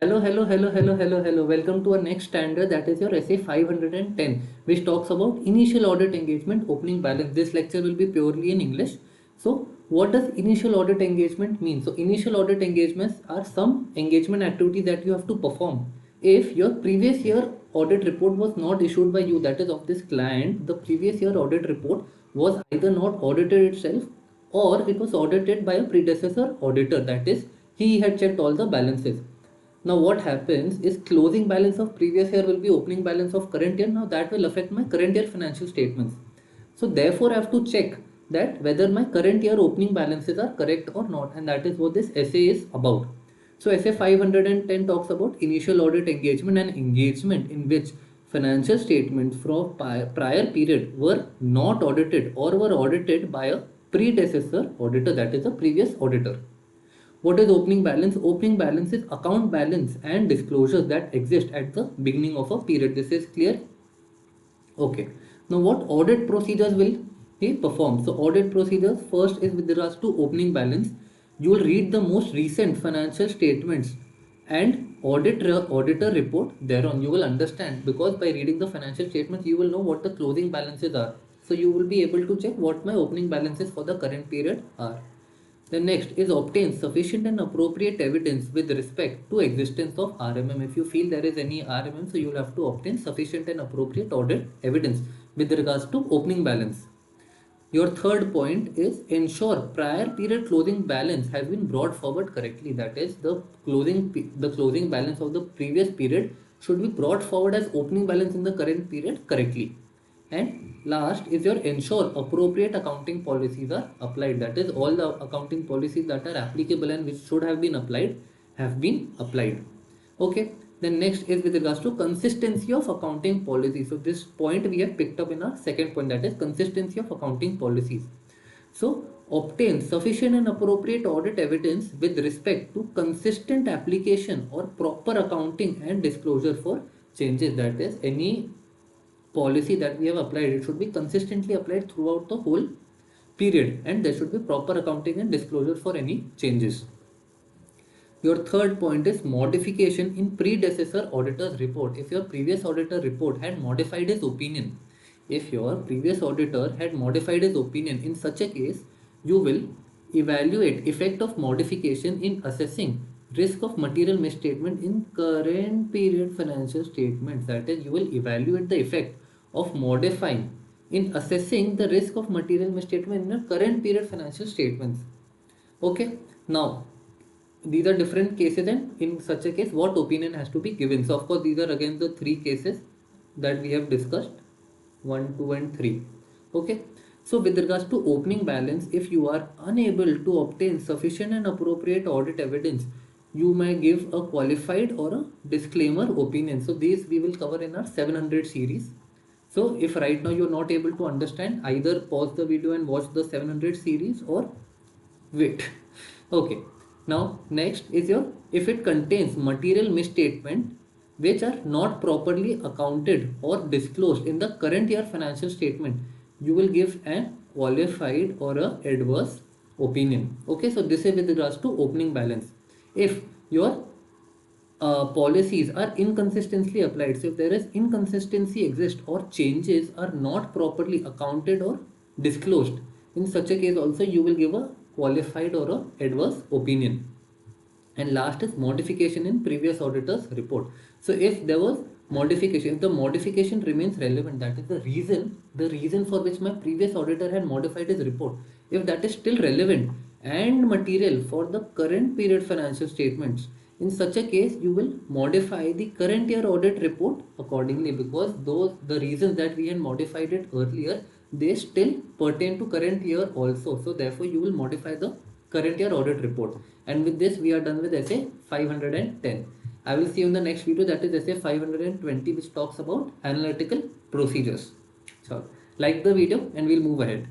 Hello. Welcome to our next standard, that is your SA 510, which talks about initial audit engagement, opening balance. This lecture will be purely in English. So, what does initial audit engagement mean? So, initial audit engagements are some engagement activity that you have to perform. If your previous year audit report was not issued by you, that is of this client, the previous year audit report was either not audited itself or it was audited by a predecessor auditor, that is, he had checked all the balances. Now what happens is closing balance of previous year will be opening balance of current year. Now that will affect my current year financial statements. So therefore I have to check that whether my current year opening balances are correct or not, and that is what this essay is about. So essay 510 talks about initial audit engagement, and engagement in which financial statements from prior period were not audited or were audited by a predecessor auditor, that is a previous auditor. What is opening balance? Opening balance is account balance and disclosures that exist at the beginning of a period. This is clear? Okay. Now, what audit procedures will he perform? So, audit procedures first is with regards to opening balance. You will read the most recent financial statements and auditor report thereon. You will understand, because by reading the financial statements, you will know what the closing balances are. So, you will be able to check what my opening balances for the current period are. The next is obtain sufficient and appropriate evidence with respect to existence of RMM. If you feel there is any RMM, so you will have to obtain sufficient and appropriate audit evidence with regards to opening balance. Your third point is ensure prior period closing balance has been brought forward correctly. That is, the closing balance of the previous period should be brought forward as opening balance in the current period correctly. And last is your ensure appropriate accounting policies are applied. That is, all the accounting policies that are applicable and which should have been applied have been applied. Okay. Then next is with regards to consistency of accounting policies. So this point we have picked up in our second point, that is consistency of accounting policies. So obtain sufficient and appropriate audit evidence with respect to consistent application or proper accounting and disclosure for changes. That is, any policy that we have applied, it should be consistently applied throughout the whole period, and there should be proper accounting and disclosure for any changes. Your third point is modification in predecessor auditor's report. If your previous auditor report had modified his opinion, if your previous auditor had modified his opinion, in such a case, you will evaluate effect of modification in assessing risk of material misstatement in current period financial statements. That is, you will evaluate the effect of modifying in assessing the risk of material misstatement in the current period financial statements. Okay. Now, these are different cases, and in such a case what opinion has to be given. So of course these are again the three cases that we have discussed, 1, 2 and 3. Okay. So with regards to opening balance, if you are unable to obtain sufficient and appropriate audit evidence, you may give a qualified or a disclaimer opinion. So these we will cover in our 700 series. So if right now you're not able to understand, either pause the video and watch the 700 series or wait. Okay. Now next is your, if it contains material misstatement which are not properly accounted or disclosed in the current year financial statement, you will give an qualified or a adverse opinion. Okay, so this is with regards to opening balance. If your policies are inconsistently applied, so if there is inconsistency exist or changes are not properly accounted or disclosed, in such a case also you will give a qualified or a adverse opinion. And last is modification in previous auditor's report. So if there was modification, if the modification remains relevant, that is the reason for which my previous auditor had modified his report, if that is still relevant and material for the current period financial statements, in such a case you will modify the current year audit report accordingly, because those the reasons that we had modified it earlier, they still pertain to current year also. So therefore you will modify the current year audit report. And with this we are done with essay 510. I will see you in the next video, that is essay 520, which talks about analytical procedures. So like the video and we'll move ahead.